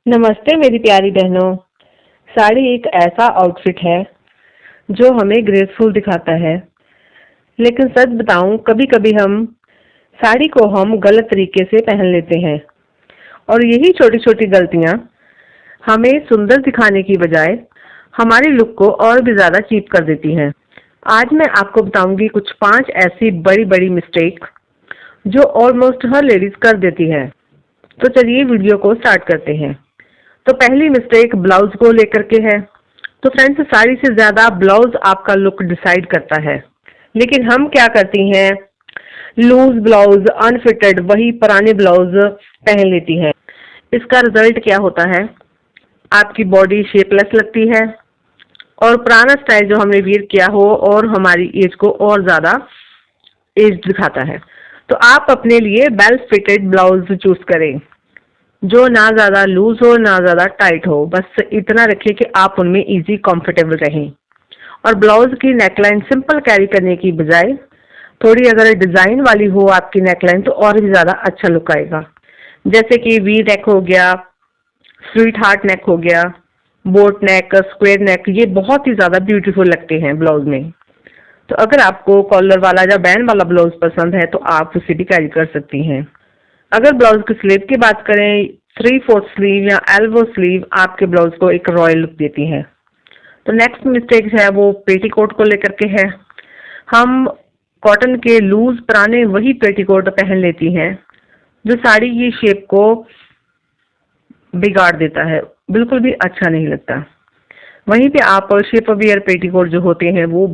नमस्ते मेरी प्यारी बहनों। साड़ी एक ऐसा आउटफिट है जो हमें ग्रेसफुल दिखाता है। लेकिन सच बताऊं, कभी कभी साड़ी को हम गलत तरीके से पहन लेते हैं और यही छोटी छोटी गलतियां हमें सुंदर दिखाने की बजाय हमारी लुक को और भी ज्यादा चीप कर देती हैं। आज मैं आपको बताऊंगी कुछ 5 ऐसी बड़ी बड़ी मिस्टेक जो ऑलमोस्ट हर लेडीज कर देती है। तो चलिए वीडियो को स्टार्ट करते हैं। तो पहली मिस्टेक ब्लाउज को लेकर के है। तो फ्रेंड्स, साड़ी से ज्यादा ब्लाउज आपका लुक डिसाइड करता है। लेकिन हम क्या करती हैं, लूज ब्लाउज, अनफिटेड, वही पुराने ब्लाउज पहन लेती हैं। इसका रिजल्ट क्या होता है, आपकी बॉडी शेपलेस लगती है और पुराना स्टाइल जो हमने वियर किया हो और हमारी एज को और ज्यादा एज दिखाता है। तो आप अपने लिए वेल फिटेड ब्लाउज चूज करें जो ना ज्यादा लूज हो ना ज्यादा टाइट हो। बस इतना रखिए कि आप उनमें इजी कंफर्टेबल रहें। और ब्लाउज की नेकलाइन सिंपल कैरी करने की बजाय थोड़ी अगर डिजाइन वाली हो आपकी नेकलाइन तो और भी ज्यादा अच्छा लुक आएगा। जैसे कि वी नेक हो गया, स्वीट हार्ट नेक हो गया, बोट नेक, स्क्वायर नेक, ये बहुत ही ज्यादा ब्यूटीफुल लगते हैं ब्लाउज में। तो अगर आपको कॉलर वाला या बैंड वाला ब्लाउज पसंद है तो आप उसे भी कैरी कर सकती हैं। अगर ब्लाउज की स्लीव की बात करें, 3/4 स्लीव या एल्बो स्लीव आपके ब्लाउज को एक रॉयल लुक देती है। तो नेक्स्ट मिस्टेक है वो पेटीकोट को लेकर के है। हम कॉटन के लूज पुराने वही पेटीकोट पहन लेती हैं जो साड़ी की शेप को बिगाड़ देता है, बिल्कुल भी अच्छा नहीं लगता। वहीं पे आप शेप वियर पेटीकोट जो होते हैं वो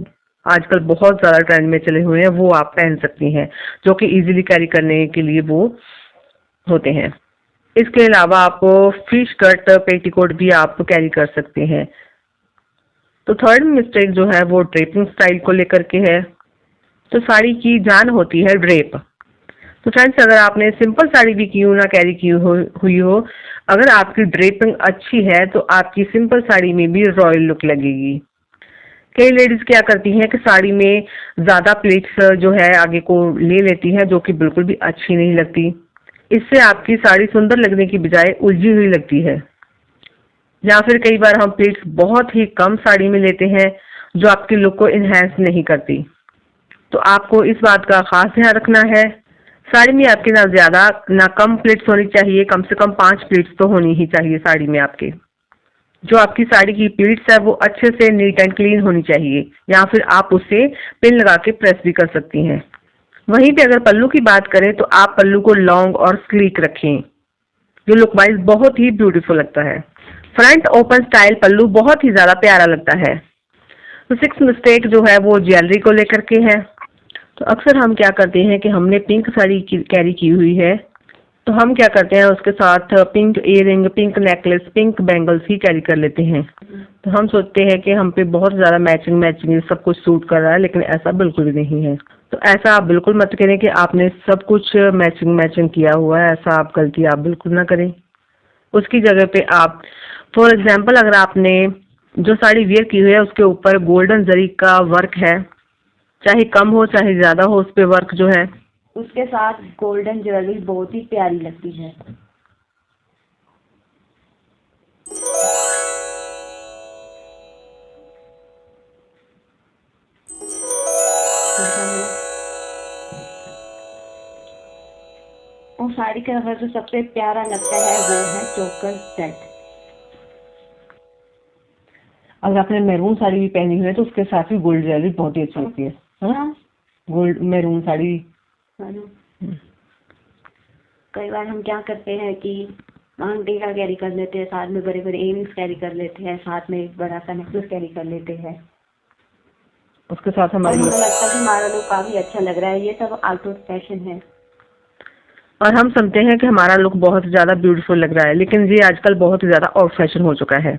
आजकल बहुत ज्यादा ट्रेंड में चले हुए हैं, वो आप पहन सकती हैं, जो कि इजीली कैरी करने के लिए वो होते हैं। इसके अलावा आप फिश कट पेटीकोट भी आप कैरी कर सकते हैं। तो थर्ड मिस्टेक जो है वो ड्रेपिंग स्टाइल को लेकर के है। तो साड़ी की जान होती है ड्रेप। तो फ्रेंड्स, अगर आपने सिंपल साड़ी भी क्यों ना कैरी की हुई हो, अगर आपकी ड्रेपिंग अच्छी है तो आपकी सिंपल साड़ी में भी रॉयल लुक लगेगी। कई लेडीज क्या करती हैं कि साड़ी में ज्यादा प्लेट्स जो है आगे को ले लेती हैं, जो कि बिल्कुल भी अच्छी नहीं लगती। इससे आपकी साड़ी सुंदर लगने की बजाय उलझी हुई लगती है। या फिर कई बार हम प्लेट्स बहुत ही कम साड़ी में लेते हैं जो आपके लुक को इनहेंस नहीं करती। तो आपको इस बात का खास ध्यान रखना है, साड़ी में आपके ना ज्यादा ना कम प्लेट्स होनी चाहिए, कम से कम 5 प्लेट्स तो होनी ही चाहिए साड़ी में आपके। जो आपकी साड़ी की प्लीट्स है वो अच्छे से नीट एंड क्लीन होनी चाहिए, या फिर आप उसे पिन लगा के प्रेस भी कर सकती हैं। वहीं पे अगर पल्लू की बात करें तो आप पल्लू को लॉन्ग और स्लीक रखें, जो लुक वाइज बहुत ही ब्यूटीफुल लगता है। फ्रंट ओपन स्टाइल पल्लू बहुत ही ज्यादा प्यारा लगता है। तो 6 मिस्टेक जो है वो ज्वेलरी को लेकर के है। तो अक्सर हम क्या करते हैं कि हमने पिंक साड़ी कैरी की हुई है तो हम क्या करते हैं उसके साथ pink earring, pink necklace, pink bangles ही कैरी कर लेते हैं। तो हम सोचते हैं कि हम पे बहुत ज्यादा मैचिंग मैचिंग सब कुछ सूट कर रहा है, लेकिन ऐसा बिल्कुल भी नहीं है। तो ऐसा आप बिल्कुल मत करें कि आपने सब कुछ मैचिंग मैचिंग किया हुआ है, ऐसा आप गलती आप बिल्कुल ना करें। उसकी जगह पे आप फॉर एग्जाम्पल अगर आपने जो साड़ी वियर की हुई है उसके ऊपर गोल्डन जरी का वर्क है, चाहे कम हो चाहे ज्यादा हो, उस पे वर्क जो है उसके साथ गोल्डन ज्वेलरी बहुत ही प्यारी लगती है। और साड़ी का जो सबसे प्यारा लगता है वो है चोकर सेट। अगर आपने मैरून साड़ी भी पहनी हुई है तो उसके साथ भी गोल्ड ज्वेलरी बहुत ही अच्छी लगती है। हाँ, गोल्ड मैरून साड़ी। कई बार हम क्या करते हैं कि मांग टीका कैरी कर लेते हैं, साथ में बड़े बड़े इयररिंग्स कैरी कर लेते हैं, साथ में एक बड़ा सा नेकलेस कैरी कर लेते हैं। उसके साथ हमारी मुझे लगता है कि हमारा लुक काफी अच्छा लग रहा है। ये सब आउट ऑफ फैशन है और हम समझते हैं कि हमारा लुक बहुत ज्यादा ब्यूटीफुल लग रहा है, लेकिन ये आजकल बहुत ज्यादा आउट फैशन हो चुका है।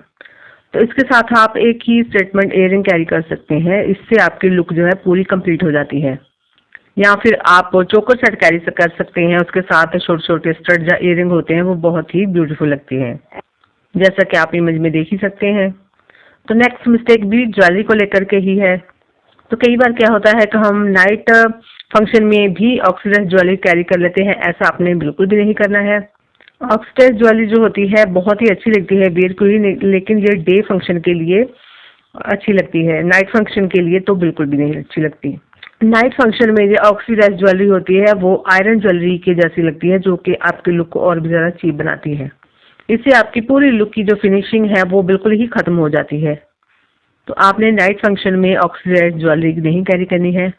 तो इसके साथ आप एक ही स्टेटमेंट इयररिंग कैरी कर सकते हैं, इससे आपकी लुक जो है पूरी कंप्लीट हो जाती है। या फिर आप चोकर सेट कैरी कर सकते हैं, उसके साथ छोटे छोटे स्टड या इयररिंग होते हैं वो बहुत ही ब्यूटीफुल लगती है, जैसा कि आप इमेज में देख ही सकते हैं। तो नेक्स्ट मिस्टेक भी ज्वेलरी को लेकर के ही है। तो कई बार क्या होता है कि हम नाइट फंक्शन में भी ऑक्सीडाइज ज्वेलरी कैरी कर लेते हैं, ऐसा आपने बिल्कुल भी नहीं करना है। ऑक्सीडाइज ज्वेलरी जो होती है बहुत ही अच्छी लगती है वेयर को ही, लेकिन ये डे फंक्शन के लिए अच्छी लगती है, नाइट फंक्शन के लिए तो बिल्कुल भी नहीं अच्छी लगती। नाइट फंक्शन में जो ऑक्सीडाइज ज्वेलरी होती है वो आयरन ज्वेलरी के जैसी लगती है, जो कि आपके लुक को और भी ज़्यादा चीप बनाती है। इससे आपकी पूरी लुक की जो फिनिशिंग है वो बिल्कुल ही ख़त्म हो जाती है। तो आपने नाइट फंक्शन में ऑक्सीडाइज ज्वेलरी नहीं कैरी करनी है।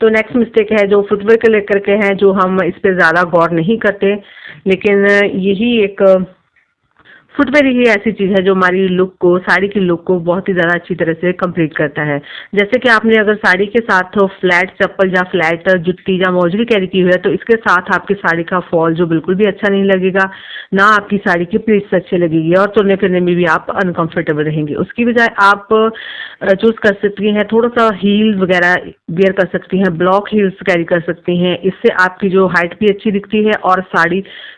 तो नेक्स्ट मिस्टेक है जो फुटवेयर को लेकर के है, जो हम इस पे ज़्यादा गौर नहीं करते, लेकिन यही एक फुटवेयर ही ऐसी चीज़ है जो हमारी लुक को, साड़ी की लुक को बहुत ही ज़्यादा अच्छी तरह से कंप्लीट करता है। जैसे कि आपने अगर साड़ी के साथ फ्लैट चप्पल या फ्लैट जुत्ती या मोजड़ी कैरी की हुई है, तो इसके साथ आपकी साड़ी का फॉल जो बिल्कुल भी अच्छा नहीं लगेगा, ना आपकी साड़ी की प्लीट्स अच्छी लगेगी और तुरने फिरने में भी आप अनकंफर्टेबल रहेंगे। उसकी बजाय आप चूज कर सकती हैं थोड़ा सा हील वगैरह वेयर कर सकती हैं, ब्लॉक हील्स कैरी कर सकती हैं। इससे आपकी जो हाइट भी अच्छी दिखती है और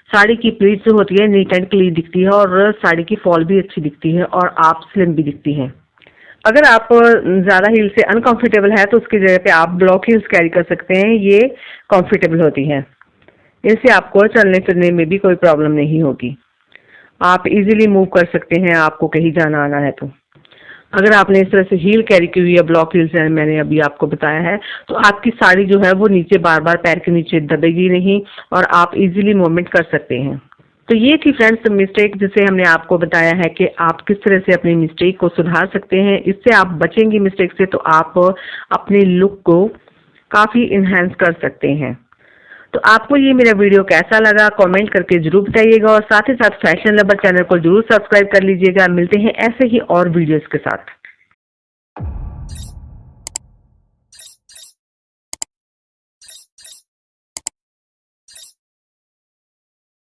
साड़ी की प्लीट जो होती है नीट एंड क्लीन दिखती है और साड़ी की फॉल भी अच्छी दिखती है और आप स्लिम भी दिखती हैं। अगर आप ज़्यादा हील से अनकंफर्टेबल है तो उसकी जगह पे आप ब्लॉक हील्स कैरी कर सकते हैं, ये कंफर्टेबल होती हैं। इससे आपको चलने फिरने में भी कोई प्रॉब्लम नहीं होगी, आप इजीली मूव कर सकते हैं आपको कहीं जाना आना है तो। अगर आपने इस तरह से हील कैरी की हुई है, ब्लॉक हील्स है, मैंने अभी आपको बताया है, तो आपकी साड़ी जो है वो नीचे बार बार पैर के नीचे दबेगी नहीं और आप इजीली मूवमेंट कर सकते हैं। तो ये थी फ्रेंड्स मिस्टेक जिसे हमने आपको बताया है कि आप किस तरह से अपनी मिस्टेक को सुधार सकते हैं। इससे आप बचेंगी मिस्टेक से तो आप अपने लुक को काफ़ी इन्हेंस कर सकते हैं। तो आपको ये मेरा वीडियो कैसा लगा कमेंट करके जरूर बताइएगा और साथ ही साथ फैशन लवर चैनल को जरूर सब्सक्राइब कर लीजिएगा। मिलते हैं ऐसे ही और वीडियोस के साथ।